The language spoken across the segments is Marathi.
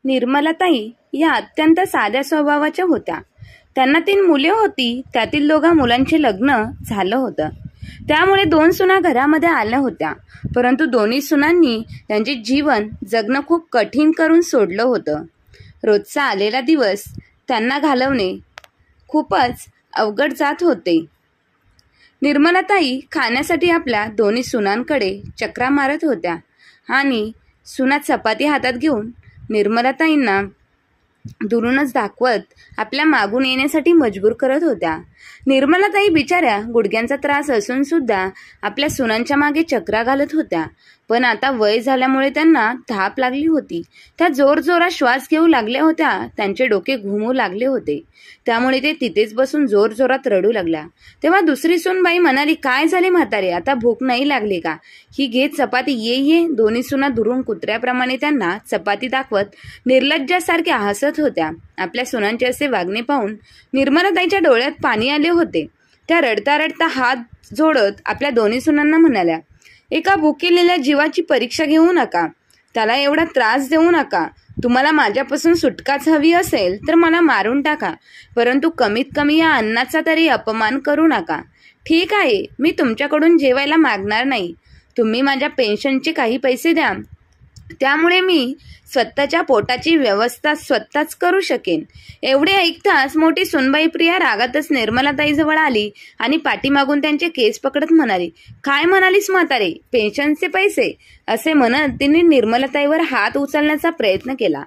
निर्मलाताई या अत्यंत साध्या स्वभावाच्या होत्या. त्यांना 3 मुले होती. त्यातील 2 मुलांचे लग्न झालं होतं. त्यामुळे 2 सुना घरामध्ये आल्या होत्या. परंतु दोन्ही सुनांनी त्यांचे जीवन जगणं खूप कठीण करून सोडलं होतं. रोजचा आलेला दिवस त्यांना घालवणे खूपच अवघड जात होते. निर्मलाताई खाण्यासाठी आपल्या दोन्ही सुनांकडे चक्रा मारत होत्या आणि सुना चपाती हातात घेऊन निर्मलाताईंना दुरूनच दाखवत आपल्या मागून येण्यासाठी मजबूर करत होत्या. निर्मलाताई बिचाऱ्या गुडघ्यांचा त्रास असून सुद्धा आपल्या सुनांच्या मागे चक्रा घालत होत्या. पण आता वय झाल्यामुळे त्यांना धाप लागली होती. त्या जोरजोरात श्वास घेऊ लागल्या होत्या. त्यांचे डोके घुमू लागले होते. त्यामुळे ते तिथेच बसून जोरजोरात रडू लागल्या. तेव्हा दुसरी सूनबाई म्हणाली, काय झाले म्हातारे, आता भूक नाही लागली का? ही घे चपाती, ये. दोन्ही सुना दुरून कुत्र्याप्रमाणे त्यांना चपाती दाखवत निर्लज्जासारख्या हसत होत्या. आपल्या सुनांचे असे वागणे पाहून निर्मलाताईच्या डोळ्यात पाणी आले होते. त्या रडता रडता हात जोडत आपल्या दोन्ही सुनांना म्हणाल्या, एका भुकेलेल्या जीवाची परीक्षा घेऊ नका. त्याला एवढा त्रास देऊ नका. तुम्हाला माझ्यापासून सुटकाच हवी असेल तर मला मारून टाका, परंतु कमीत कमी या अन्नाचा तरी अपमान करू नका. ठीक आहे, मी तुमच्याकडून जेवायला मागणार नाही. तुम्ही माझ्या पेन्शनचे काही पैसे द्या. त्यामुळे मी स्वतःच्या पोटाची व्यवस्था स्वतःच करू शकेन. एवढे ऐकताच मोठी सुनबाई प्रिया रागातच निर्मलाताईजवळ आली आणि पाठीमागून त्यांचे केस पकडत म्हणाली, काय म्हणालीस म्हातारे, पेन्शनचे पैसे? असे म्हणत तिने निर्मलाताईवर हात उचलण्याचा प्रयत्न केला.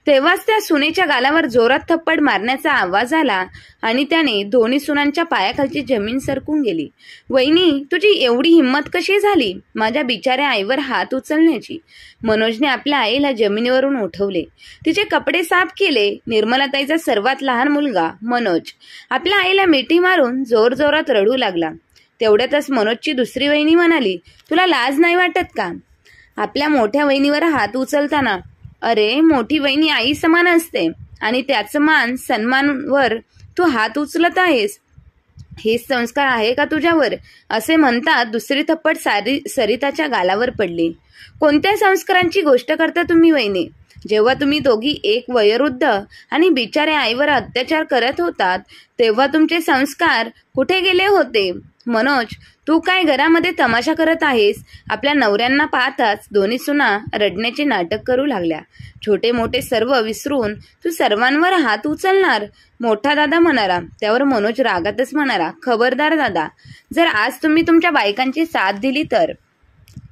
तेव्हाच त्या सुनेच्या गालावर जोरात थप्पड मारण्याचा आवाज आला आणि त्याने दोन्ही सुनांच्या पायाखालची जमीन सरकून गेली. वहिनी, तुझी एवढी हिंमत कशी झाली माझ्या बिचाऱ्या आईवर हात उचलण्याची? मनोजने आपल्या आईला जमिनीवरून उठवले. तिचे कपडे साफ केले. निर्मलाताईचा सर्वात लहान मुलगा मनोज आपल्या आईला मिठी मारून जोरजोरात रडू लागला. तेवढ्यातच मनोजची दुसरी वहिनी म्हणाली, तुला लाज नाही वाटत का आपल्या मोठ्या वहिनीवर हात उचलताना? अरे, मोठी वहिनी आई समान असते आणि त्याचं मान सन्मानवर तू हात उचलत आहेस. हे संस्कार आहे का तुझ्यावर? असे म्हणतात दुसरी थप्पड सरिताच्या गालावर पडली. कोणत्या संस्कारांची गोष्ट करता तुम्ही वहिनी? जेव्हा तुम्ही दोघी एक वयोवृद्ध आणि बिचाऱ्या आईवर अत्याचार करत होतात तेव्हा तुमचे संस्कार कुठे गेले होते? मनोज, तू काय घरामध्ये तमाशा करत आहेस? आपल्या नवऱ्यांना पाहताच दोन्ही सुना रडण्याचे नाटक करू लागल्या. छोटे मोठे सर्व विसरून तू सर्वांवर हात उचलणार? मोठा दादा म्हणाला. त्यावर मनोज रागातच म्हणाला, खबरदार दादा, जर आज तुम्ही तुमच्या बायकांची साथ दिली तर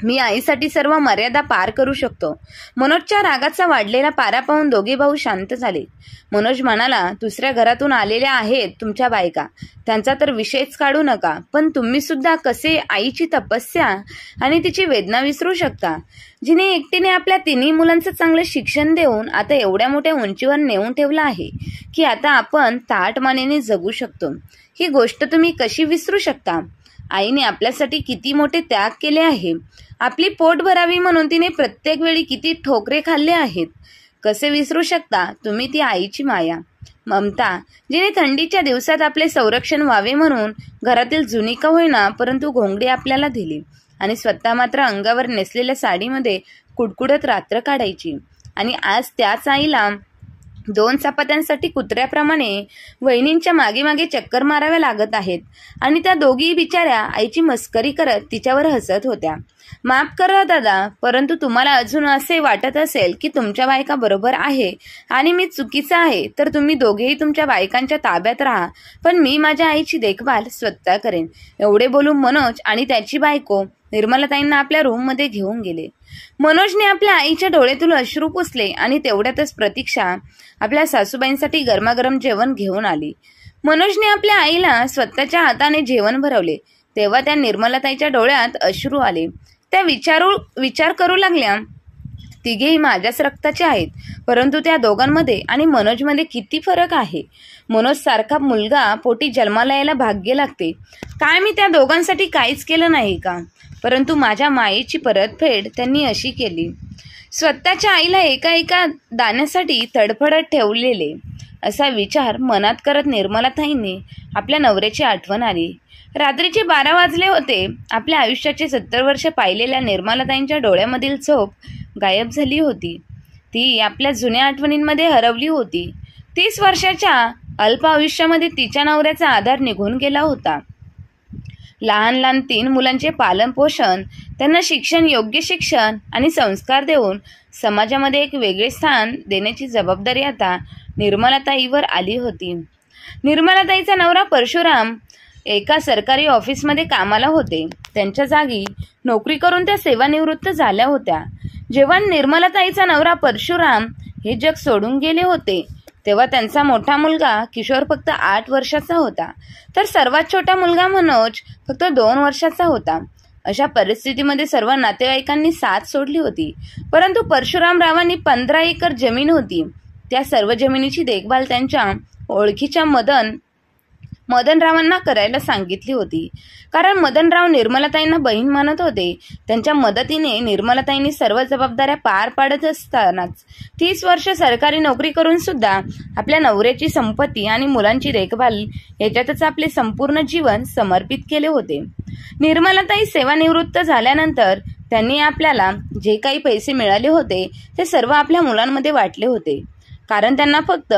मी आईसाठी सर्व मर्यादा पार करू शकतो. मनोजच्या रागाचा वाढलेला पारा पाहून दोघे भाऊ शांत झाले. मनोज म्हणाला, दुसऱ्या घरातून आलेल्या आहेत तुमच्या बायका, त्यांचा तर विषयच काढू नका. पण तुम्ही सुद्धा कसे आईची तपस्या आणि तिची वेदना विसरू शकता, जिने एकटीने आपल्या 3 मुलांचं चांगलं शिक्षण देऊन आता एवढ्या मोठ्या उंचीवर नेऊन ठेवलं आहे की आता आपण ताठमानेने जगू शकतो. ही गोष्ट तुम्ही कशी विसरू शकता? आईने आपल्यासाठी किती मोठे त्याग केले आहे. आपली पोट भरावी म्हणून तिने प्रत्येक वेळी किती ठोकरे खाल्ले आहेत. कसे विसरू शकता तुम्ही ती आईची माया, ममता, जिने थंडीच्या दिवसात आपले संरक्षण व्हावे म्हणून घरातील जुनी का होईना परंतु घोंगडी आपल्याला दिली आणि स्वतः मात्र अंगावर नेसलेल्या साडीमध्ये कुडकुडत रात्र काढायची. आणि आज त्याच आईला 2 चपात्यांसाठी कुत्र्याप्रमाणे वहिनींच्या मागे मागे चक्कर माराव्या लागत आहेत आणि त्या दोघी बिचाऱ्या आईची मस्करी करत तिच्यावर हसत होत्या. माफ करा दादा, परंतु तुम्हाला अजून असे वाटत असेल की तुमच्या बायका बरोबर आहे आणि मी चुकीचा आहे तर तुम्ही दोघेही तुमच्या बायकांच्या ताब्यात राहा, पण मी माझ्या आईची देखभाल स्वतः करेन. एवढे बोलून मनोज आणि त्याची बायको निर्मलाताईंना आपल्या रूममध्ये घेऊन गेले. मनोजने आपल्या आईच्या डोळ्यातून अश्रू पुसले आणि तेवढ्यातच प्रतीक्षा आपल्या सासूबाईंसाठी गरमागरम जेवण घेऊन आली. मनोजने आपल्या आईला स्वतःच्या हाताने जेवण भरवले. तेव्हा त्या निर्मलाताईच्या डोळ्यात अश्रू आले. त्या विचार करू लागल्या, तिघेही माझ्याच रक्ताचे आहेत, परंतु त्या दोघांमध्ये आणि मनोजमध्ये किती फरक आहे. मनोज सारखा मुलगा पोटी जन्माला यायला भाग्य लागते. काय मी त्या दोघांसाठी काहीच केलं नाही का? परंतु माझ्या मायेची परतफेड त्यांनी अशी केली. स्वतःच्या आईला एका दाण्यासाठी तडफडत ठेवलेले असा विचार मनात करत निर्मलाताईंनी आपल्या नवऱ्याची आठवण आली. रात्रीचे 12 वाजले होते. आपल्या आयुष्याचे 70 वर्ष पाहिलेल्या निर्मलाताईंच्या डोळ्यामधील झोप गायब झाली होती. ती आपल्या जुन्या आठवणींमध्ये हरवली होती. 30 वर्षाच्या अल्प आयुष्यामध्ये तिच्या नवऱ्याचा आधार निघून गेला होता. लहान लहान 3 मुलांचे पालनपोषण, त्यांना शिक्षण, योग्य शिक्षण आणि संस्कार देऊन समाजामध्ये एक वेगळे स्थान देण्याची जबाबदारी आता निर्मलाताईवर आली होती. निर्मलाताईचा नवरा परशुराम एका सरकारी ऑफिसमध्ये कामाला होते. त्यांच्या जागी नोकरी करून त्या सेवानिवृत्त झाल्या होत्या. जेव्हा निर्मलाताईचा नवरा परशुराम हे जग सोडून गेले होते तेव्हा त्यांचा मोठा मुलगा किशोर फक्त 8 वर्षाचा होता, तर सर्वात छोटा मुलगा मनोज फक्त 2 वर्षाचा होता. अशा परिस्थितीमध्ये सर्व नातेवाईकांनी साथ सोडली होती. परंतु परशुरामरावांनी 15 एकर जमीन होती. त्या सर्व जमिनीची देखभाल त्यांच्या ओळखीच्या मदनरावांना करायला सांगितली होती. कारण मदनराव निर्मलाताईंना बहीण मानत होते. त्यांच्या मदतीने निर्मलाताईंनी सर्व जबाबदाऱ्या पार पाडत असतानाच 30 वर्ष सरकारी नोकरी करून सुद्धा आपल्या नवऱ्याची संपत्ती आणि मुलांची देखभाल याच्यातच आपले संपूर्ण जीवन समर्पित केले होते. निर्मलाताई सेवानिवृत्त झाल्यानंतर त्यांनी आपल्याला जे काही पैसे मिळाले होते ते सर्व आपल्या मुलांमध्ये वाटले होते. कारण त्यांना फक्त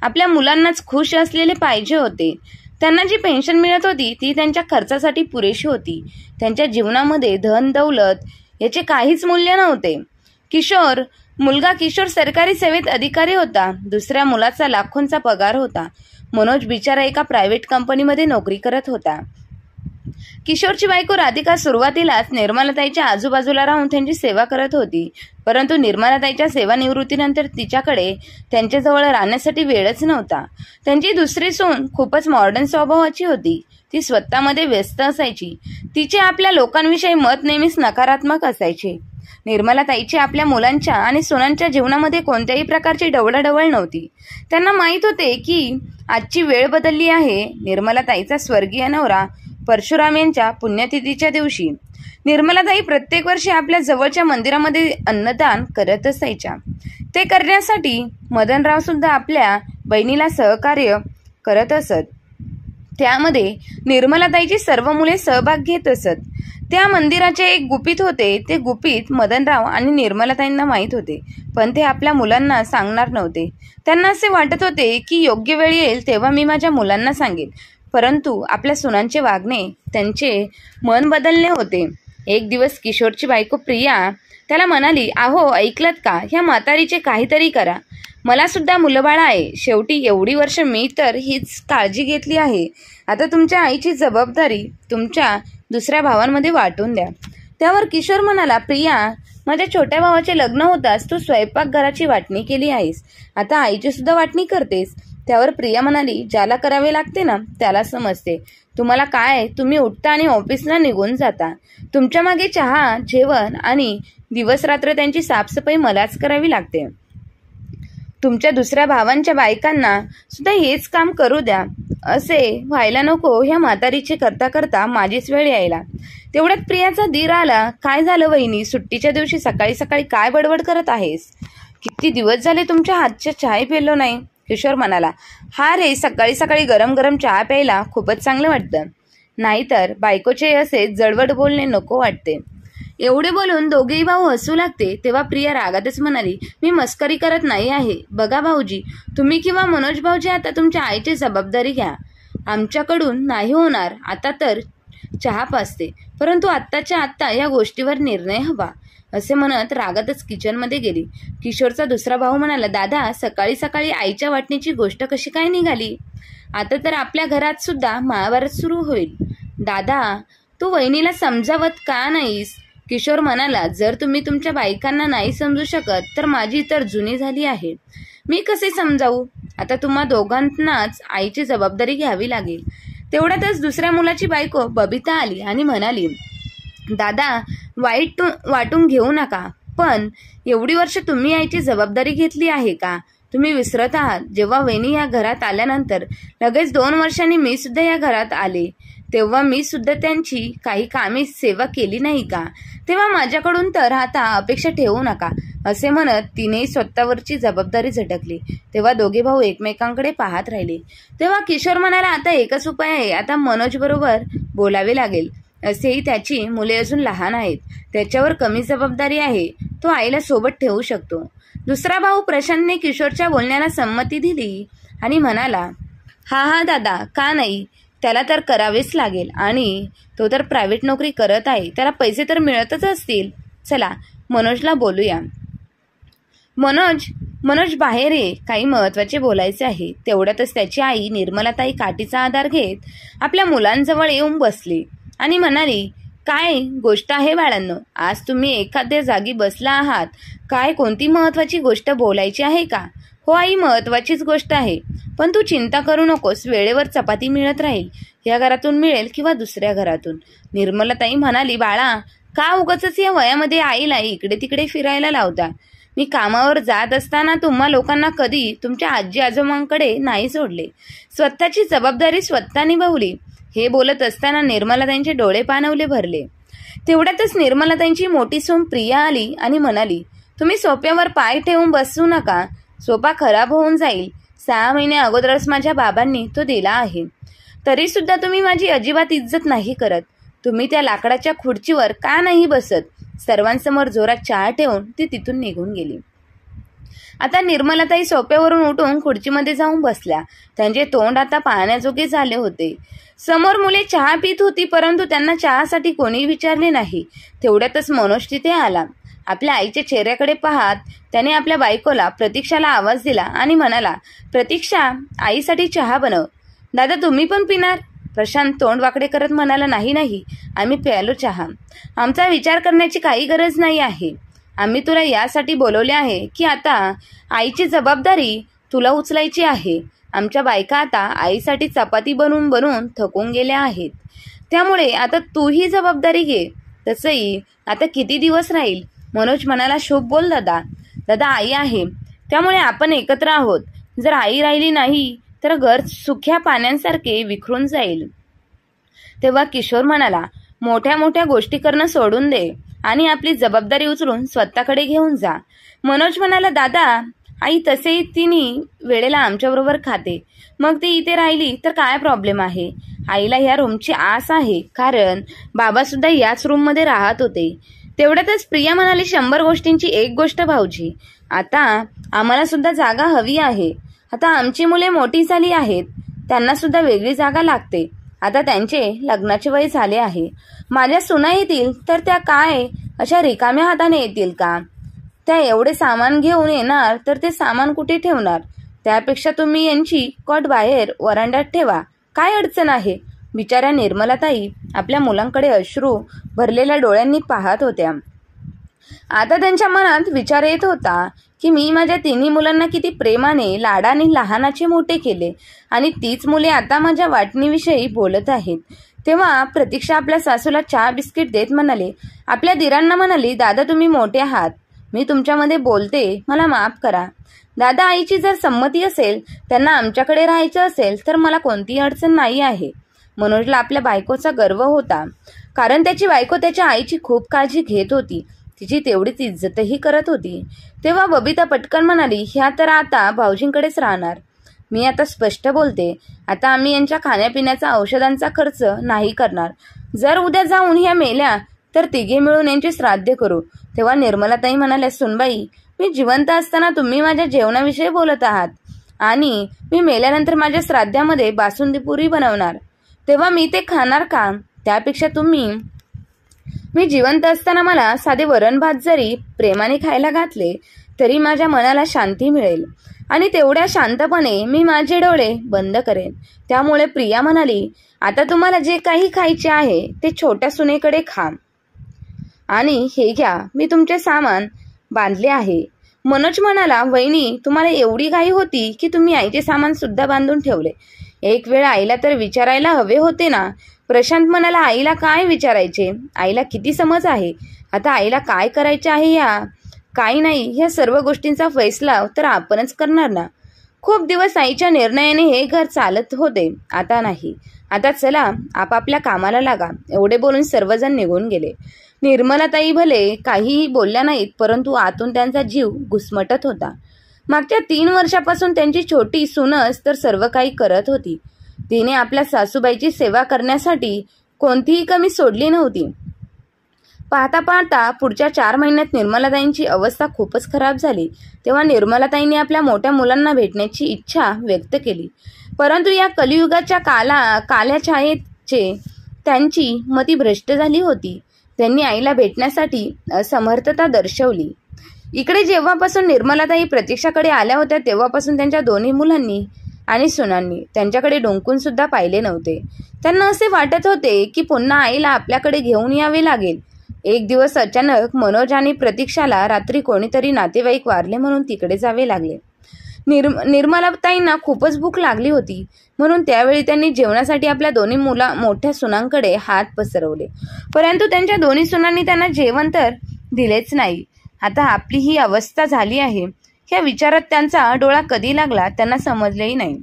आपल्या मुलांनाच खुश असलेले पाहिजे होते. त्यांना जी पेन्शन मिळत होती ती त्यांच्या खर्चासाठी पुरेशी होती. त्यांच्या जीवनामध्ये धन दौलत याचे काहीच मूल्य नव्हते. मुलगा किशोर सरकारी सेवेत अधिकारी होता. दुसऱ्या मुलाचा लाखोंचा पगार होता. मनोज बिचारा एका प्रायव्हेट कंपनीमध्ये नोकरी करत होता. किशोरची बायको राधिका सुरुवातीलाच निर्मलाताईच्या आजूबाजूला राहून त्यांची सेवा करत होती. परंतु निर्मलाताईच्या सेवानिवृत्तीनंतर तिच्याकडे त्यांच्याजवळ राहण्यासाठी वेळच नव्हता. त्यांची दुसरी सून खूपच मॉडर्न स्वभावाची होती. ती स्वतःमध्ये व्यस्त असायची. तिचे आपल्या लोकांविषयी मत नेहमीच नकारात्मक असायचे. निर्मलाताईची आपल्या मुलांच्या आणि सुनांच्या जीवनामध्ये कोणत्याही प्रकारची ढवळाढवळ नव्हती. त्यांना माहीत होते की आजची वेळ बदलली आहे. निर्मलाताईचा स्वर्गीय नवरा परशुराम यांच्या पुण्यतिथीच्या दिवशी निर्मलाताई प्रत्येक वर्षी आपल्या जवळच्या मंदिरामध्ये अन्नदान करत असायच्या. ते करण्यासाठी मदनराव सुद्धा आपल्या बहिणीला सहकार्य करत असत. त्यामध्ये निर्मलाताईची सर्व मुले सहभाग घेत असत. त्या मंदिराचे एक गुपित होते. ते गुपित मदनराव आणि निर्मलाताईंना माहीत होते, पण ते आपल्या मुलांना सांगणार नव्हते. त्यांना असे वाटत होते की योग्य वेळ येईल तेव्हा मी माझ्या मुलांना सांगेन. परंतु आपल्या सुनांचे वागणे त्यांचे मन बदलले होते. एक दिवस किशोरची बायको प्रिया त्याला म्हणाली, अहो ऐकलत का, ह्या म्हातारीचे काहीतरी करा. मला सुद्धा मुलंबाळ आहे. शेवटी एवढी वर्ष मी तर हीच काळजी घेतली आहे. आता तुमच्या आईची जबाबदारी तुमच्या दुसऱ्या भावांमध्ये वाटून द्या. त्यावर किशोर म्हणाला, प्रिया, माझ्या छोट्या भावाचे लग्न होताच तू स्वयंपाकघराची वाटणी केली आहेस. आता आईची सुद्धा वाटणी करतेस. त्यावर प्रिया म्हणाली, ज्याला करावे लागते ना त्याला समजते. तुम्हाला काय, तुम्ही उठता आणि ऑफिसला निघून जाता. तुमच्या मागे चहा, जेवण आणि दिवस रात्र त्यांची साफसफाई मलाच करावी लागते. तुमच्या दुसऱ्या भावांच्या बायकांना सुद्धा हेच काम करू द्या. असे व्हायला नको. ह्या म्हातारीचे करता करता माझीच वेळ यायला. तेवढ्यात प्रियाचा दीर आला. काय झालं वहिनी, सुट्टीच्या दिवशी सकाळी सकाळी काय बडबड करत आहेस? किती दिवस झाले तुमच्या हातच्या चहा पेलो नाही. किशोर म्हणाला, हा रे, सकाळी सकाळी गरम गरम चहा प्यायला खूपच चांगलं वाटतं. नाहीतर बायकोचे असे जडवड बोलणे नको वाटते. एवढे बोलून दोघेही भाऊ हसू लागते. तेव्हा प्रिया रागातच म्हणाली, मी मस्करी करत नाही आहे. बघा भाऊजी, तुम्ही किंवा मनोज भाऊजी आता तुमच्या आईची जबाबदारी घ्या. आमच्याकडून नाही होणार. आता तर चहा पाजते, परंतु आत्ताच्या आत्ता या गोष्टीवर निर्णय हवा. असे म्हणत रागातच किचनमध्ये गेली. किशोरचा दुसरा भाऊ म्हणाला, दादा, सकाळी सकाळी आईच्या वाटणीची गोष्ट कशी काय निघाली? आता तर आपल्या घरात सुद्धा महाभारत सुरू होईल. दादा, तू वहिनीला समजावत का नाहीस? किशोर म्हणाला, जर तुम्ही तुमच्या बायकांना नाही समजू शकत तर माझी तर जुनी झाली आहे. मी कसे समजावू? आता तुम्हा दोघांनाच आईची जबाबदारी घ्यावी लागेल. तेवढ्यातच दुसऱ्या मुलाची बायको बबिता आली आणि म्हणाली, दादा, वाईट वाटून घेऊ नका, पण एवढी वर्ष तुम्ही आईची जबाबदारी घेतली आहे का? तुम्ही विसरत आहात. जेव्हा वहिनी या घरात आल्यानंतर लगेच 2 वर्षांनी मी सुद्धा या घरात आले, तेव्हा मी सुद्धा त्यांची काही कामे सेवा केली नाही का? तेव्हा माझ्याकडून तर आता अपेक्षा ठेवू नका. असे म्हणत तिने स्वतःवरची जबाबदारी झटकली. तेव्हा दोघे भाऊ एकमेकांकडे पाहत राहिले. तेव्हा किशोर म्हणाला, आता एकच उपाय आहे. आता मनोज बरोबर बोलावे लागेल. असेही त्याची मुले अजून लहान आहेत. त्याच्यावर कमी जबाबदारी आहे. तो आईला सोबत ठेवू शकतो. दुसरा भाऊ प्रशांतने किशोरच्या बोलण्याला संमती दिली आणि म्हणाला, हा दादा, का नाही, त्याला तर करावेच लागेल आणि तो तर प्रायव्हेट नोकरी करत आहे, त्याला पैसे तर मिळतच असतील. चला मनोजला बोलूया. मनोज बाहेर ये, काही महत्वाचे बोलायचे आहे. तेवढ्यातच त्याची आई निर्मलाताई काठीचा आधार घेत आपल्या मुलांजवळ येऊन बसली आणि म्हणाली, काय गोष्ट आहे बाळांनो, आज तुम्ही एखाद्या जागी बसला आहात, काय कोणती महत्वाची गोष्ट बोलायची आहे का? हो आई, महत्वाचीच गोष्ट आहे, पण तू चिंता करू नकोस, वेळेवर चपाती मिळत राहील, या घरातून मिळेल किंवा दुसऱ्या घरातून. निर्मलाताई म्हणाली, बाळा, का उगाचच या वयामध्ये आईला इकडे तिकडे फिरायला लावता? मी कामावर जात असताना तुम्हा लोकांना कधी तुमच्या आजी आजोबांकडे नाही सोडले, स्वतःची जबाबदारी स्वतः निभावली. हे बोलत असताना निर्मलाताईंचे डोळे पाणवले भरले. तेवढ्यातच निर्मलाताईंची मोठी सून प्रिया आली आणि म्हणाली, तुम्ही सोफ्यावर पाय ठेवून बसू नका, सोफा खराब होऊन जाईल. 6 महिने अगोदरच माझ्या बाबांनी तो दिला आहे, तरी सुद्धा तुम्ही माझी अजिबात इज्जत नाही करत. तुम्ही त्या लाकडाच्या खुर्चीवर का नाही बसत? सर्वांसमोर जोरात चहा ठेवून ती तिथून निघून गेली. आता निर्मलाताई सोफ्यावरून उठून खुर्चीमध्ये जाऊन बसल्या. त्यांचे तोंड आता पाहण्याजोगे झाले होते. समोर मुले चहा पित होती, परंतु त्यांना चहासाठी कोणी विचारले नाही. तेवढ्यातच मनोज तिथे आला. आपल्या आईच्या चेहऱ्याकडे पाहत त्याने आपल्या बायकोला प्रतीक्षाला आवाज दिला आणि म्हणाला, प्रतीक्षा, आईसाठी चहा बनव. दादा, तुम्ही पण पिणार? प्रशांत तोंड वाकडे करत म्हणाला, नाही, आम्ही प्यालो चहा. आमचा विचार करण्याची काही गरज नाही आहे. आम्ही तुला यासाठी बोलवले आहे की आता आईची जबाबदारी तुला उचलायची आहे. आमच्या बायका आता आईसाठी चपाती बनवून थकून गेल्या आहेत, त्यामुळे आता तू ही जबाबदारी घे. तसंही आता किती दिवस राहील? मनोज म्हणाला, शुभ बोल दादा, आई आहे, त्यामुळे आपण एकत्र आहोत. जर आई राहिली नाही तर घर सुख्या पाण्यासारखे विखरून जाईल. तेव्हा किशोर म्हणाला, मोठ्या गोष्टी करणं सोडून दे आणि आपली जबाबदारी उचलून स्वतःकडे घेऊन जा. मनोज म्हणाला, दादा, आई तसेही तिने वेळेला आमच्याबरोबर खाते, मग ती इथे राहिली तर काय प्रॉब्लेम आहे? आईला ह्या रूमची आस आहे, कारण बाबा सुद्धा याच रूममध्ये राहत होते. तेवढ्यातच प्रिया म्हणाली, 100 गोष्टींची एक गोष्ट भाऊजी, आता आम्हाला सुद्धा जागा हवी आहे. आता आमची मुले मोठी झाली आहेत, त्यांना सुद्धा वेगळी जागा लागते. आता त्यांचे लग्नाचे वय झाले आहे. माझ्या सुना येतील तर त्या काय अशा रिकाम्या हाताने येतील का? त्या एवढे सामान घेऊन येणार तर ते सामान कुठे ठेवणार? त्यापेक्षा तुम्ही यांची कॉट बाहेर वरांड्यात ठेवा, काय अडचण आहे? बिचाऱ्या निर्मलाताई आपल्या मुलांकडे अश्रू भरलेल्या डोळ्यांनी पाहत होत्या. आता त्यांच्या मनात विचार येत होता की मी माझ्या 3 मुलांना किती प्रेमाने लाडाने लहानाचे मोठे केले आणि तीच मुले आता माझ्या वाटणीविषयी बोलत आहेत. तेव्हा प्रतीक्षा आपल्या सासूला चहा बिस्किट देत म्हणाले, आपल्या दिरांना म्हणाली, दादा, तुम्ही मोठे आहात, मी तुमच्यामध्ये बोलते, मला माफ करा. दादा, आईची जर संमती असेल, त्यांना आमच्याकडे राहायचं असेल तर मला कोणतीही अडचण नाही आहे. मनोजला आपल्या बायकोचा गर्व होता, कारण त्याची बायको त्याच्या आईची खूप काळजी घेत होती, तिची तेवढीच इज्जतही करत होती. तेव्हा बबिता पटकन म्हणाली, ह्या तर आता भाऊजींकडेच राहणार. मी आता स्पष्ट बोलते, आता आम्ही यांच्या खाण्यापिण्याचा औषधांचा खर्च नाही करणार. जर उद्या जाऊन ह्या मेल्या तर तिघे मिळून यांचे श्राद्ध करू. तेव्हा निर्मलाताई म्हणाल्या, सुनबाई, मी जिवंत असताना तुम्ही माझ्या जेवणाविषयी बोलत आहात आणि मी मेल्यानंतर माझ्या श्राद्धामध्ये बासुंदी पुरी बनवणार, तेव्हा मी ते खाणार का? त्यापेक्षा मी जिवंत असताना मला साधे वरण भात जरी प्रेमाने खायला घातले तरी माझ्या मनाला शांती मिळेल आणि तेवढ्या शांतपणे मी माझे डोळे बंद करेन. त्यामुळे प्रिया म्हणाली, आता तुम्हाला जे काही खायचे आहे ते छोट्या सुनेकडे खा आणि हे घ्या, मी तुमचे सामान बांधले आहे. मनोज म्हणाला, वहिनी, तुम्हाला एवढी घाई होती की तुम्ही आईचे सामान सुद्धा बांधून ठेवले. एक वेळ आईला तर विचारायला हवे होते ना. प्रशांत म्हणाला, आईला काय विचारायचे? आईला किती समज आहे. आता आईला काय करायचे आहे या काही नाही, ह्या सर्व गोष्टींचा फैसला तर आपणच करणार ना. खूप दिवस आईच्या निर्णयाने हे घर चालत होते, आता नाही. आता चला आपापल्या कामाला लागा. एवढे बोलून सर्वजण निघून गेले. निर्मलाताई भले काहीही बोलल्या नाहीत, परंतु आतून त्यांचा जीव घुसमटत होता. मागच्या 3 वर्षापासून त्यांची छोटी सूनच तर सर्व काही करत होती. तिने आपल्या सासूबाईची सेवा करण्यासाठी कोणतीही कमी सोडली नव्हती. पाहता पाहता पुढच्या 4 महिन्यात निर्मलाताईंची अवस्था खूपच खराब झाली. तेव्हा निर्मलाताईंनी आपल्या मोठ्या मुलांना भेटण्याची इच्छा व्यक्त केली. परंतु या कलियुगाच्या काल्या छायेचे त्यांची मती भ्रष्ट झाली होती. त्यांनी आईला भेटण्यासाठी असमर्थता दर्शवली. इकडे जेव्हापासून निर्मलाताई प्रतीक्षाकडे आल्या होत्या तेव्हापासून त्यांच्या दोन्ही मुलांनी आणि सुनांनी त्यांच्याकडे डोंकून सुद्धा पाहिले नव्हते. त्यांना असे वाटत होते की पुन्हा आईला आपल्याकडे घेऊन यावे लागेल. एक दिवस अचानक मनोज आणि प्रतीक्षाला रात्री कोणीतरी नातेवाईक वारले म्हणून तिकडे जावे लागले. निर्मलाताईंना खूपच भूक लागली होती, म्हणून त्यावेळी त्यांनी जेवणासाठी आपल्या दोन्ही मोठ्या सुनांकडे हात पसरवले. परंतु त्यांच्या दोन्ही सुनांनी त्यांना जेवण तर दिलेच नाही. आता आपली ही अवस्था झाली आहे ह्या विचारात त्यांचा डोळा कधी लागला त्यांना समजलेही नाही.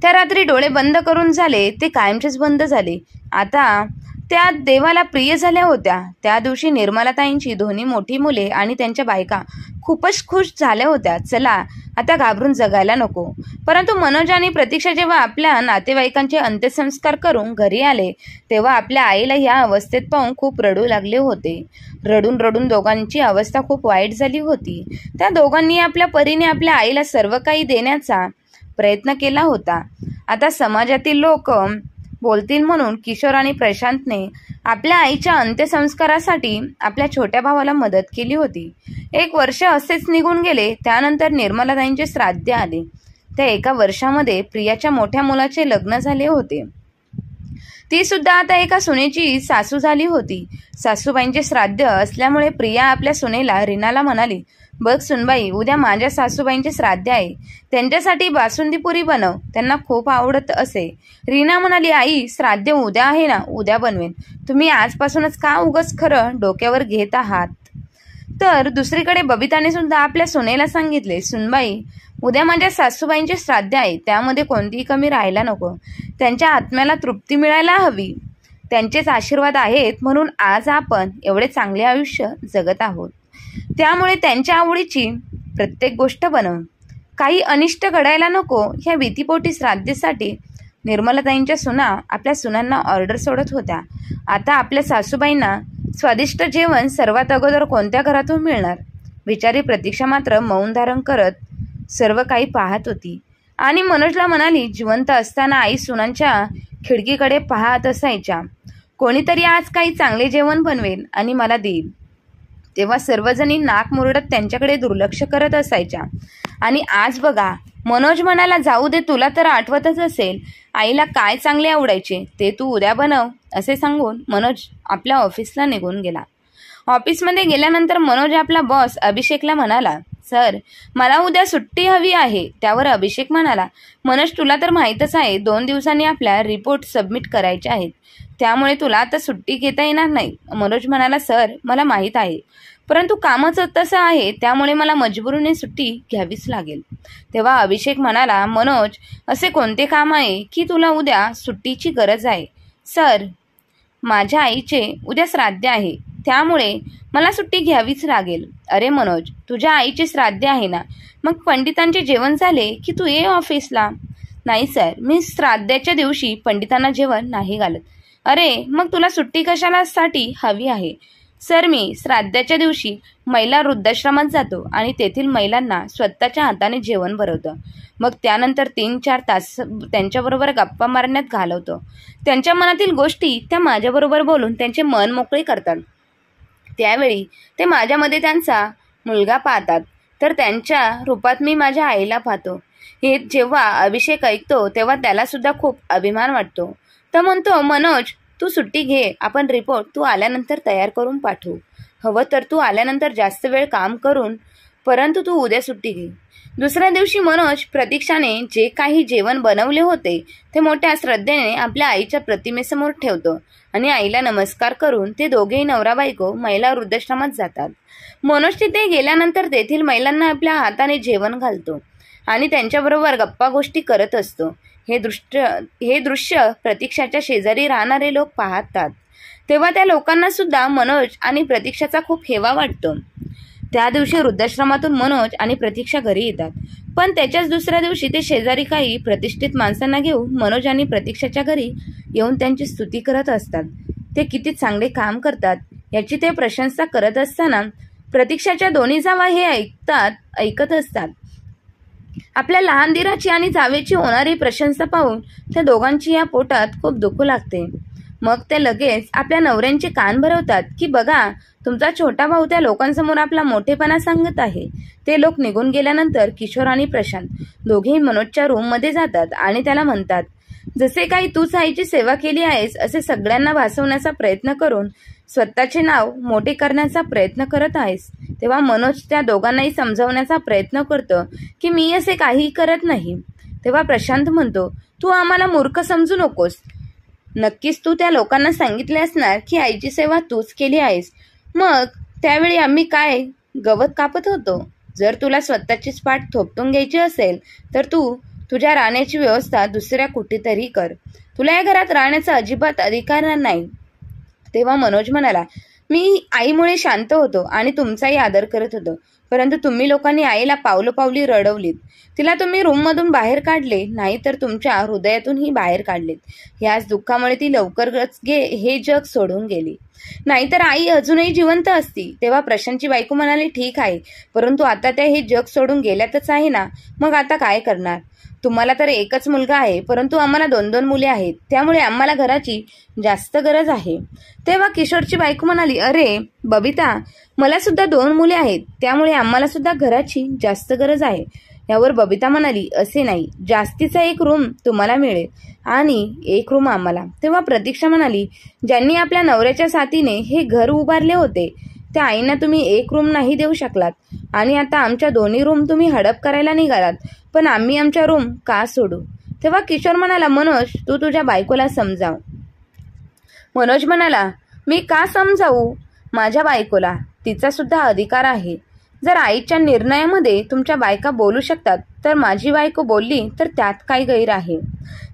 त्या रात्री डोळे बंद करून झाले ते कायमचेच बंद झाले. आता त्या देवाला प्रिय झाल्या होत्या. त्या दिवशी निर्मलाताईंची दोन्ही मोठी मुले आणि त्यांच्या बायका खूपच खुश झाल्या होत्या. चला आता घाबरून जगायला नको. परंतु मनोज आणि प्रतीक्षा जेव्हा आपल्या नातेवाईकांचे अंत्यसंस्कार करून घरी आले तेव्हा आपल्या आईला ह्या अवस्थेत पाहून खूप रडू लागले होते. रडून रडून दोघांची अवस्था खूप वाईट झाली होती. त्या दोघांनी आपल्या परीने आपल्या आईला सर्व काही देण्याचा प्रयत्न केला होता. आता समाजातील लोक बोलतील म्हणून किशोर आणि प्रशांतने आपल्या आईच्या अंत्यसंस्कारासाठी आपल्या छोट्या भावाला मदत केली होती. 1 वर्ष असेच निघून गेले. त्यानंतर निर्मलाताईंचे श्राद्ध आले. त्या 1 वर्षामध्ये प्रियाच्या मोठ्या मुलाचे लग्न झाले होते. ती सुद्धा आता एका सुनेची सासू झाली होती. सासूबाईंचे श्राद्ध असल्यामुळे प्रिया आपल्या सुनेला रीनाला म्हणाली, बघ सुनबाई, उद्या माझ्या सासूबाईंचे श्राद्ध आहे. त्यांच्यासाठी बासुंदी पुरी बनव, त्यांना खूप आवडत असे. रीना म्हणाली, आई श्राद्ध उद्या आहे ना, उद्या बनवेन. तुम्ही आजपासूनच का उगाच खरं डोक्यावर घेत आहात. तर दुसरीकडे बबिताने सुद्धा आपल्या सुनेला सांगितले, सुनबाई, उद्या माझ्या सासूबाईंचे श्राद्ध आहे. त्यामध्ये कोणतीही कमी राहायला नको. त्यांच्या आत्म्याला तृप्ती मिळायला हवी. त्यांचेच आशीर्वाद आहेत म्हणून आज आपण एवढे चांगले आयुष्य जगत आहोत. त्यामुळे त्यांच्या आवडीची प्रत्येक गोष्ट बनव. काही अनिष्ट घडायला नको. ह्या भीतीपोटी श्राद्धेसाठी निर्मलाताईंच्या सुना आपल्या सुनांना ऑर्डर सोडत होत्या. आता आपल्या सासूबाईंना स्वादिष्ट जेवण सर्वात अगोदर कोणत्या घरातून मिळणार. बिचारी प्रतीक्षा मात्र मौन धारण करत सर्व काही पाहत होती आणि मनोजला म्हणाली, जिवंत असताना आई सुनांच्या खिडकीकडे पाहत असायच्या. कोणीतरी आज काही चांगले जेवण बनवेल आणि मला देईल. तेव्हा सर्वजणी नाक मुरडत त्यांच्याकडे दुर्लक्ष करत असायच्या. आणि आज बघा, मनोज म्हणाला, जाऊ दे, तुला तर आठवतच असेल आईला काय चांगले आवडायचे ते तू उद्या बनव. असे सांगून मनोज आपल्या ऑफिसला निघून गेला. ऑफिसमध्ये गेल्यानंतर मनोज आपला बॉस अभिषेकला म्हणाला, सर मला उद्या सुट्टी हवी आहे. त्यावर अभिषेक म्हणाला, मनोज तुला तर माहीतच आहे 2 दिवसांनी आपल्या रिपोर्ट सबमिट करायचे आहेत. त्यामुळे तुला आता सुट्टी घेता येणार नाही. मनोज म्हणाला, सर मला माहीत आहे, परंतु कामच तसं आहे त्यामुळे मला मजबुरीने सुट्टी घ्यावीच लागेल. तेव्हा अभिषेक म्हणाला, मनोज असे कोणते काम आहे की तुला उद्या सुट्टीची गरज आहे. सर माझ्या आईचे उद्या श्राद्ध आहे त्यामुळे मला सुट्टी घ्यावीच लागेल. अरे मनोज, तुझ्या आईचे श्राद्ध आहे ना, मग पंडितांचे जेवण झाले की तू ये ऑफिसला. नाही सर, मी श्राद्धाच्या दिवशी पंडितांना जेवण नाही घालत. अरे मग तुला सुट्टी कशासाठी हवी आहे. सर मी श्राद्धाच्या दिवशी महिला वृद्धाश्रमात जातो आणि तेथील महिलांना स्वतःच्या हाताने जेवण बनवतो. मग त्यानंतर 3-4 तास त्यांच्याबरोबर गप्पा मारण्यात घालवतो. त्यांच्या मनातील गोष्टी त्या माझ्याबरोबर बोलून त्यांचे मन मोकळे करतात. त्यावेळी ते माझ्यामध्ये त्यांचा मुलगा पाहतात, तर त्यांच्या रूपात मी माझ्या आईला पाहतो. हे जेव्हा अभिषेक ऐकतो तेव्हा त्याला सुद्धा खूप अभिमान वाटतो. तर म्हणतो, मनोज तू सुट्टी घे, आपण रिपोर्ट तू आल्यानंतर तयार करून पाठवू. हवं तर तू आल्यानंतर जास्त वेळ काम करून, परंतु तू उद्या सुट्टी घे. दुसऱ्या दिवशी मनोज प्रतीक्षाने जे काही जेवण बनवले होते ते मोठ्या श्रद्धेने आपल्या आईच्या प्रतिमेसमोर ठेवतो आणि आईला नमस्कार करून ते दोघेही नवरा बायको महिला वृद्धाश्रमात जातात. मनोज तिथे गेल्यानंतर तेथील महिलांना आपल्या हाताने जेवण घालतो आणि त्यांच्याबरोबर गप्पा गोष्टी करत असतो. हे दृश्य प्रतीक्षाच्या शेजारी राहणारे लोक पाहतात. तेव्हा त्या लोकांना सुद्धा मनोज आणि प्रतीक्षाचा खूप हेवा वाटतो. त्या दिवशी वृद्धाश्रमातून मनोज आणि प्रतीक्षा घरी येतात, पण त्याच्याच दुसऱ्या दिवशी ते शेजारी काही प्रतिष्ठित माणसांना घेऊन मनोज आणि प्रतीक्षाच्या घरी येऊन त्यांची स्तुती करत असतात. ते किती चांगले काम करतात याची ते प्रशंसा करत असताना प्रतीक्षाच्या दोन्ही जावा हे ऐकत असतात. आपल्या लहान दिराची आणि जावेची होणारी प्रशंसा पाहून त्या दोघांची या पोटात खूप दुखू लागते. मग ते लगेच आपल्या नवऱ्यांचे कान भरवतात की बघा, तुमचा छोटा भाऊ त्या लोकांसमोर आपला मोठेपणा सांगत आहे. ते लोक निघून गेल्यानंतर किशोर आणि प्रशांत दोघेही मनोजच्या रूममध्ये जातात आणि त्याला म्हणतात, जसे काही तूच आईची सेवा केली आहेस असे सगळ्यांना भासवण्याचा प्रयत्न करून स्वतःचे नाव मोठे करण्याचा प्रयत्न करत आहेस. तेव्हा मनोज त्या दोघांनाही समजावण्याचा प्रयत्न करतो की मी असे काहीही करत नाही. तेव्हा प्रशांत म्हणतो, तू आम्हाला मूर्ख समजू नकोस. नक्कीच तू त्या लोकांना सांगितले असणार की आईची सेवा तूच केली आहेस. मग त्यावेळी आम्ही काय गवत कापत होतो. जर तुला स्वतःचीच पाठ थोपटून घ्यायची असेल तर तू तुझ्या राहण्याची व्यवस्था दुसऱ्या कुठेतरी कर. तुला या घरात राहण्याचा अजिबात अधिकार नाही. तेव्हा मनोज म्हणाला, मी आईमुळे शांत होतो आणि तुमचाही आदर करत होतो, परंतु तुम्ही लोकांनी आईला पावलोपावली रडवलीत. तिला तुम्ही रूममधून बाहेर काढले नाही तर तुमच्या हृदयातूनही बाहेर काढलेत. याच दुःखामुळे ती लवकरच हे जग सोडून गेली. नाहीतर आई अजूनही जिवंत असती. तेव्हा प्रशांतची बायको म्हणाली, ठीक आहे, परंतु आता त्या हे जग सोडून गेल्यातच आहे ना, मग आता काय करणार. तुम्हाला तर एकच मुलगा आहे, परंतु आम्हाला 2-2 मुले आहेत. त्यामुळे आम्हाला घराची जास्त गरज आहे. तेव्हा किशोरची बायको म्हणाली, अरे बबिता, मला सुद्धा 2 मुले आहेत, त्यामुळे आम्हाला सुद्धा घराची जास्त गरज आहे. यावर बबिता म्हणाली, असे नाही, जास्तीचा एक रूम तुम्हाला मिळेल आणि एक रूम आम्हाला. तेव्हा प्रतीक्षा म्हणाली, ज्यांनी आपल्या नवऱ्याच्या साथीने हे घर उभारले होते त्या आईंना तुम्ही एक रूम नाही देऊ शकलात आणि आता आमच्या दोन्ही रूम तुम्ही हडप करायला निघालात, पण आम्ही आमच्या रूम का सोडू. तेव्हा किशोर म्हणाला, मनोज, तू तुझ्या बायकोला समजाव. मनोज म्हणाला, मी का समजावू माझ्या बायकोला, तिचा सुद्धा अधिकार आहे. जर आईच्या निर्णयामध्ये तुमच्या बायका बोलू शकतात तर माझी बायको बोलली तर त्यात काय गैर आहे.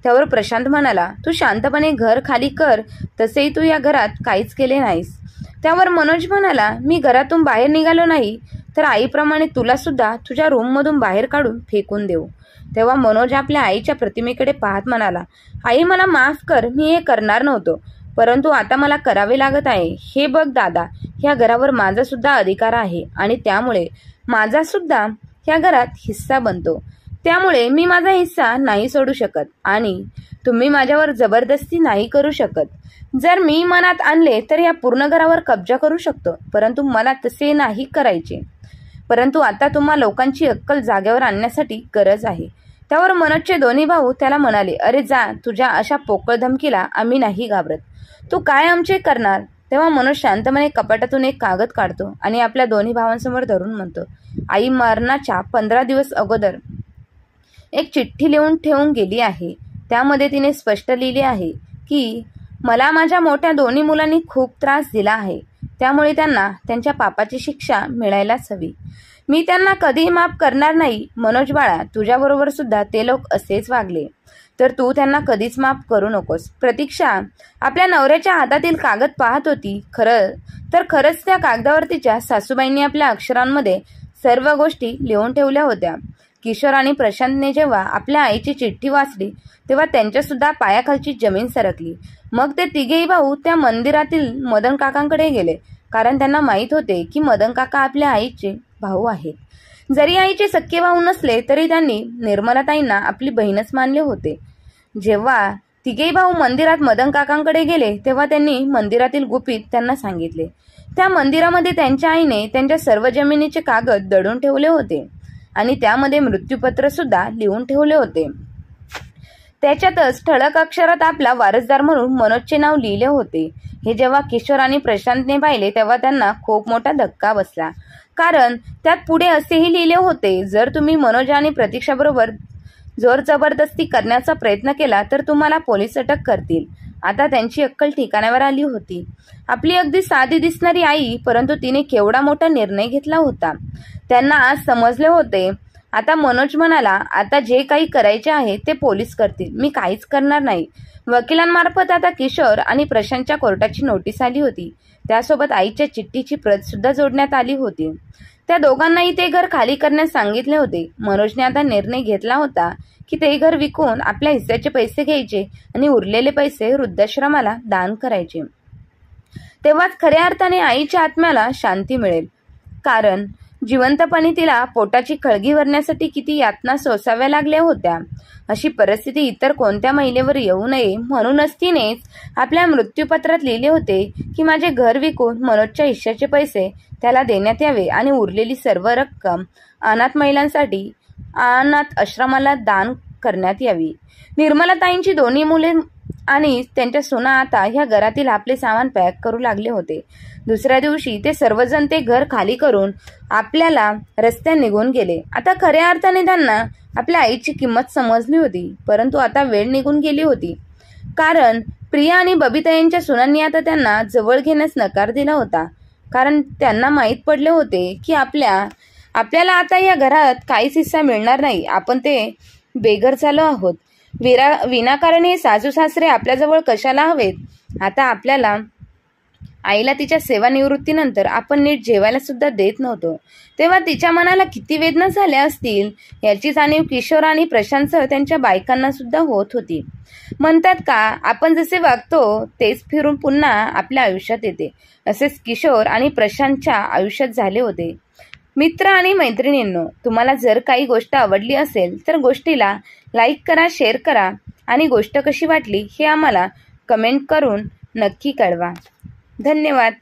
त्यावर प्रशांत म्हणाला, तू शांतपणे घर खाली कर, तसेही तू या घरात काहीच केले नाहीस. त्यावर मनोज म्हणाला, मी घरातून बाहेर निघालो नाही तर आईप्रमाणे तुला सुद्धा तुझ्या रूममधून बाहेर काढून फेकून देऊ. तेव्हा मनोज आपल्या आईच्या प्रतिमेकडे पाहत म्हणाला, आई मला माफ कर, मी हे करणार नव्हतो, परंतु आता मला करावे लागत आहे. हे बघ दादा, ह्या घरावर माझा सुद्धा अधिकार आहे आणि त्यामुळे माझा सुद्धा ह्या घरात हिस्सा बनतो. त्यामुळे मी माझा हिस्सा नाही सोडू शकत आणि तुम्ही माझ्यावर जबरदस्ती नाही करू शकत. जर मी मनात आणले तर या पूर्ण घरावर कब्जा करू शकतो, परंतु मला तसे नाही करायचे. परंतु आता तुम्हा लोकांची अक्कल जागेवर आणण्यासाठी गरज आहे. त्यावर मनोजचे दोन्ही भाऊ त्याला म्हणाले, अरे जा, तुझ्या अशा पोकळ धमकीला आम्ही नाही घाबरत. तू काय आमचे करणार. तेव्हा मनोज शांतपणे कपाटातून एक कागद काढतो आणि आपल्या दोन्ही भावांसमोर धरून म्हणतो, आई मरणाच्या 15 दिवस अगोदर एक चिठ्ठी लिहून ठेवून गेली आहे. त्यामध्ये तिने स्पष्ट लिहिले आहे की मला माझ्या मोठ्या दोन्ही मुलांनी खूप त्रास दिला आहे, त्यामुळे त्यांना त्यांच्या पापाची शिक्षा मिळायलाच हवी. मी त्यांना कधीही माफ करणार नाही. मनोज बाळा, तुझ्याबरोबर सुद्धा ते लोक असेच वागले तर तू त्यांना कधीच माफ करू नकोस. प्रतीक्षा आपल्या नवऱ्याच्या हातातील कागद पाहत होती. खरंच त्या कागदावर तिच्या सासूबाईंनी आपल्या अक्षरांमध्ये सर्व गोष्टी लिहून ठेवल्या होत्या. किशोर आणि प्रशांतने जेव्हा आपल्या आईची चिठ्ठी वाचली तेव्हा त्यांच्या सुद्धा पायाखालची जमीन सरकली. मग ते तिघेही भाऊ त्या मंदिरातील मदन काकांकडे गेले, कारण त्यांना माहीत होते की मदन काका आपल्या आईचे भाऊ आहेत. जरी आईचे सख्खे भाऊ नसले तरी त्यांनी निर्मलाताईंना आपली बहीणच मानले होते. जेव्हा तिघेही भाऊ मंदिरात मदन काकांकडे गेले तेव्हा त्यांनी मंदिरातील गुपित त्यांना सांगितले. त्या मंदिरामध्ये त्यांच्या आईने त्यांच्या सर्व जमिनीचे कागद दडून ठेवले होते आणि त्यामध्ये मृत्यूपत्र सुद्धा लिहून ठेवले होते. त्याच्यातच ठळक अक्षरात आपला वारसदार म्हणून मनोजचे नाव लिहिले होते. हे जेव्हा किशोर आणि प्रशांतने पाहिले तेव्हा त्यांना खूप मोठा धक्का बसला, कारण त्यात पुढे असेही लिहिले होते, जर तुम्ही मनोज आणि प्रतीक्षाबरोबर जोर जबरदस्ती करण्याचा प्रयत्न केला तर तुम्हाला पोलीस अटक करतील. आता त्यांची अक्कल ठिकाणावर आली होती. आपली अगदी साधी दिसणारी आई, परंतु तिने केवढा मोठा निर्णय घेतला होता. त्यांना आज समजले होते. आता मनोज म्हणाला, आता जे काही करायचे आहे ते पोलीस करतील, मी काहीच करणार नाही. वकिलांमार्फत आता किशोर आणि प्रशांतच्या कोर्टाची नोटीस आली होती. त्यासोबत आईच्या चिठ्ठीची प्रत सुद्धा जोडण्यात आली होती. त्या दोघांनाही ते घर खाली करण्यास सांगितले होते. मनोजने आता निर्णय घेतला होता की ते घर विकून आपल्या हिस्स्याचे पैसे घ्यायचे आणि उरलेले पैसे वृद्धाश्रमाला दान करायचे. तेव्हाच खऱ्या अर्थाने आईच्या आत्म्याला शांती मिळेल. कारण जिवंतपणी तिला पोटाची खळगी भरण्यासाठी किती यातना सोसाव्या लागल्या होत्या. अशी परिस्थिती इतर कोणत्या महिलेवर येऊ नये म्हणूनच तिनेच आपल्या मृत्यूपत्रात लिहिले होते की माझे घर विकून मनोजच्या हिश्श्याचे पैसे त्याला देण्यात यावे आणि उरलेली सर्व रक्कम अनाथ महिलांसाठी अनाथ आश्रमाला दान करण्यात यावी. निर्मलाताईंची दोन्ही मुले आणि त्यांच्या सुना आता ह्या घरातील आपले सामान पॅक करू लागले होते. दुसऱ्या दिवशी ते सर्वजण ते घर खाली करून आपल्याला रस्त्याने निघून गेले. आता खऱ्या अर्थाने त्यांना आपल्या आईची किंमत समजली होती. परंतु आता वेळ निघून गेली होती. कारण प्रिया आणि बबिता यांच्या सुनांनी आता त्यांना जवळ घेण्यास नकार दिला होता. कारण त्यांना माहीत पडले होते की आपल्याला आता या घरात काहीच हिस्सा मिळणार नाही. आपण ते बेघर झालो आहोत. विनाकारण हे सासू सासरे आपल्याजवळ कशाला हवेत. आता आपल्याला आईला तिच्या सेवानिवृत्तीनंतर आपण नीट जेवायला सुद्धा देत नव्हतो. तेव्हा तिच्या मनाला किती वेदना झाल्या असतील याची जाणीव किशोर आणि प्रशांतसह त्यांच्या बायकांना सुद्धा होत होती. म्हणतात का, आपण जसे वागतो तेच फिरून पुन्हा आपल्या आयुष्यात येते. असेच किशोर आणि प्रशांतच्या आयुष्यात झाले होते. मित्र आणि मैत्रिणींनो, तुम्हाला जर काही गोष्ट आवडली असेल तर गोष्टीला लाईक करा, शेअर करा आणि गोष्ट कशी वाटली हे आम्हाला कमेंट करून नक्की कळवा. धन्यवाद.